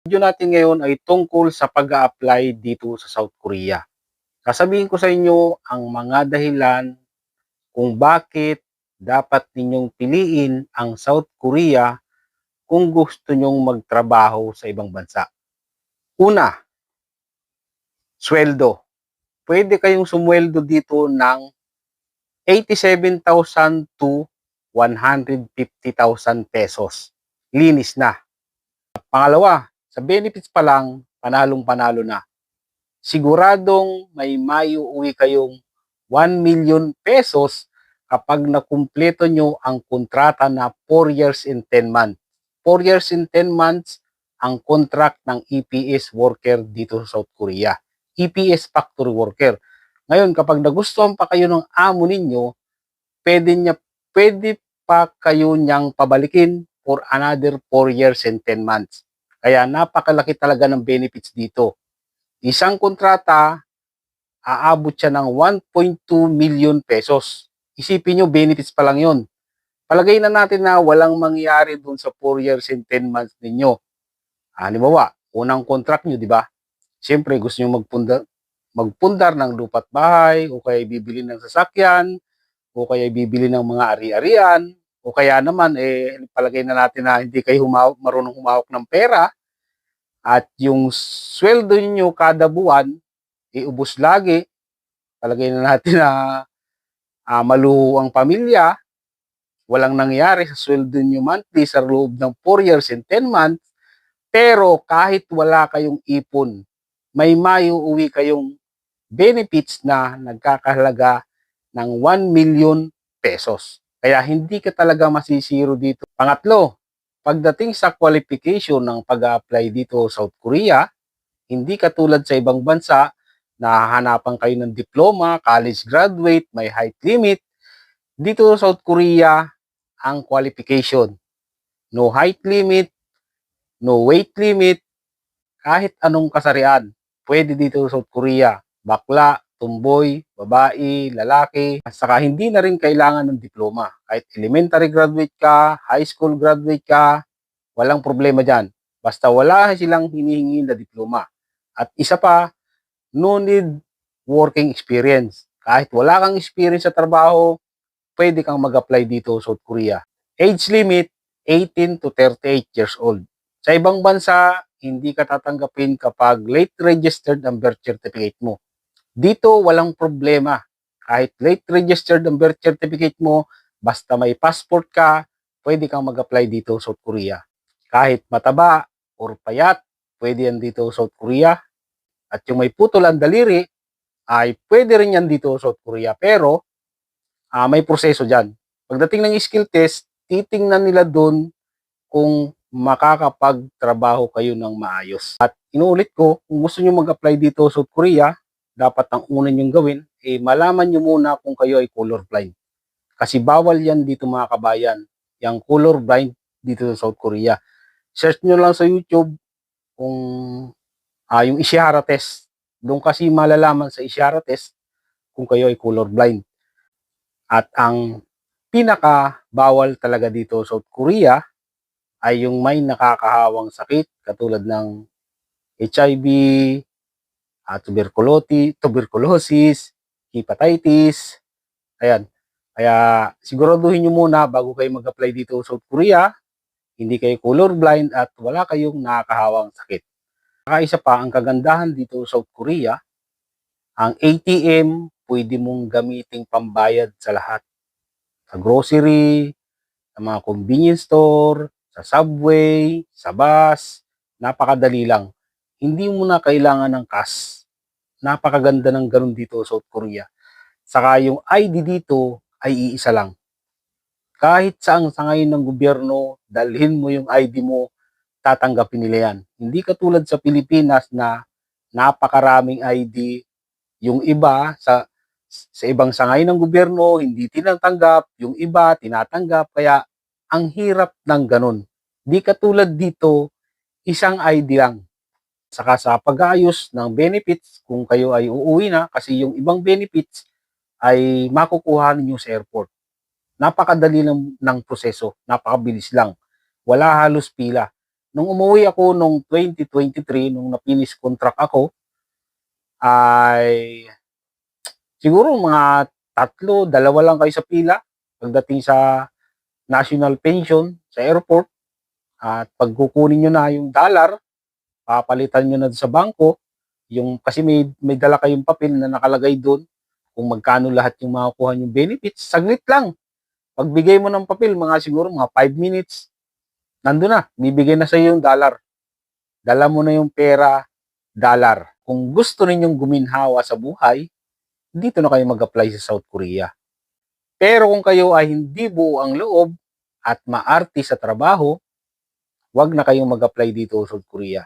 Video natin ngayon ay tungkol sa pag-a-apply dito sa South Korea. Sasabihin ko sa inyo ang mga dahilan kung bakit dapat ninyong piliin ang South Korea kung gusto nyong magtrabaho sa ibang bansa. Una, sweldo. Pwede kayong sumweldo dito ng 87,000 to 150,000 pesos. Linis na. Pangalawa, sa benefits pa lang, panalong-panalo na. Siguradong may maiuwi kayong 1 million pesos kapag nakumpleto nyo ang kontrata na 4 years and 10 months. 4 years and 10 months ang contract ng EPS worker dito sa South Korea. EPS factory worker. Ngayon, kapag nagustuhan pa kayo ng amo ninyo, pwede pa kayo niyang pabalikin for another 4 years and 10 months. Kaya napakalaki talaga ng benefits dito. Isang kontrata, aabot siya ng 1.2 million pesos. Isipin nyo, benefits pa lang yun. Palagay na natin na walang mangyari dun sa 4 years and 10 months ninyo. Halimbawa, unang contract nyo, di ba? Siyempre, gusto nyo magpundar ng lupa't bahay, o kaya bibili ng sasakyan, o kaya bibili ng mga ari-arian, o kaya naman, palagay na natin na hindi kayo marunong humawak ng pera, at yung sweldo niyo kada buwan, iubos lagi, palagay na natin na maluho ang pamilya, walang nangyari sa sweldo niyo monthly sa loob ng 4 years and 10 months, pero kahit wala kayong ipon, may maiuwi kayong benefits na nagkakahalaga ng 1 million pesos. Kaya hindi ka talaga masisiro dito. Pangatlo, pagdating sa qualification ng pag-a-apply dito sa South Korea, hindi katulad sa ibang bansa na hahanapan kayo ng diploma, college graduate, may height limit. Dito sa South Korea, ang qualification. No height limit, no weight limit, kahit anong kasarian, pwede dito sa South Korea. Bakla, tumboy, babae, lalaki, at saka hindi na rin kailangan ng diploma. Kahit elementary graduate ka, high school graduate ka, walang problema dyan. Basta wala silang hinihingi na diploma. At isa pa, no need working experience. Kahit wala kang experience sa trabaho, pwede kang mag-apply dito sa South Korea. Age limit, 18 to 38 years old. Sa ibang bansa, hindi ka tatanggapin kapag late registered ang birth certificate mo. Dito, walang problema. Kahit late registered ang birth certificate mo, basta may passport ka, pwede kang mag-apply dito sa South Korea. Kahit mataba or payat, pwede yan dito sa South Korea. At yung may putol ang daliri, ay pwede rin yan dito sa South Korea. Pero, may proseso dyan. Pagdating ng skill test, titingnan nila doon kung makakapagtrabaho kayo ng maayos. At inuulit ko, kung gusto nyo mag-apply dito sa South Korea, dapat ang una nyong gawin, malaman nyo muna kung kayo ay colorblind. Kasi bawal yan dito mga kabayan, yung colorblind dito sa South Korea. Search nyo lang sa YouTube kung yung Ishihara test. Doon kasi malalaman sa Ishihara test kung kayo ay colorblind. At ang pinaka bawal talaga dito sa South Korea ay yung may nakakahawang sakit katulad ng HIV, tuberculosis, hepatitis. Ayan. Kaya siguraduhin nyo muna bago kayo mag-apply dito sa South Korea, hindi kayo colorblind at wala kayong nakakahawang sakit. Saka isa pa, ang kagandahan dito sa South Korea, ang ATM pwede mong gamiting pambayad sa lahat. Sa grocery, sa mga convenience store, sa subway, sa bus, napakadali lang. Hindi mo na kailangan ng cash. Napakaganda ng ganun dito sa South Korea. Saka yung ID dito ay iisa lang. Kahit saang sangayon ng gobyerno, dalhin mo yung ID mo, tatanggapin nila yan. Hindi katulad sa Pilipinas na napakaraming ID. Yung iba sa ibang sangay ng gobyerno, hindi tinatanggap, yung iba tinatanggap, kaya ang hirap ng ganun. Di katulad dito, isang ID lang. Saka sa pag-aayos ng benefits, kung kayo ay uuwi na, kasi yung ibang benefits ay makukuha ninyo sa airport. Napakadali ng proseso, napakabilis lang. Wala halos pila. Nung umuwi ako nung 2023, nung na-finish contract ako, ay siguro mga tatlo, dalawa lang kayo sa pila pagdating sa national pension sa airport. At pag kukunin nyo na yung dollar, papalitan nyo na sa bangko, yung, kasi may dala kayong papel na nakalagay doon kung magkano lahat yung makukuha yung benefits. Saglit lang. Pagbigay mo ng papel, siguro mga 5 minutes, nandun na, bibigay na sa iyo yung dollar. Dala mo na yung pera, dollar. Kung gusto ninyong guminhawa sa buhay, dito na kayo mag-apply sa South Korea. Pero kung kayo ay hindi buo ang loob at maarte sa trabaho, wag na kayong mag-apply dito sa South Korea.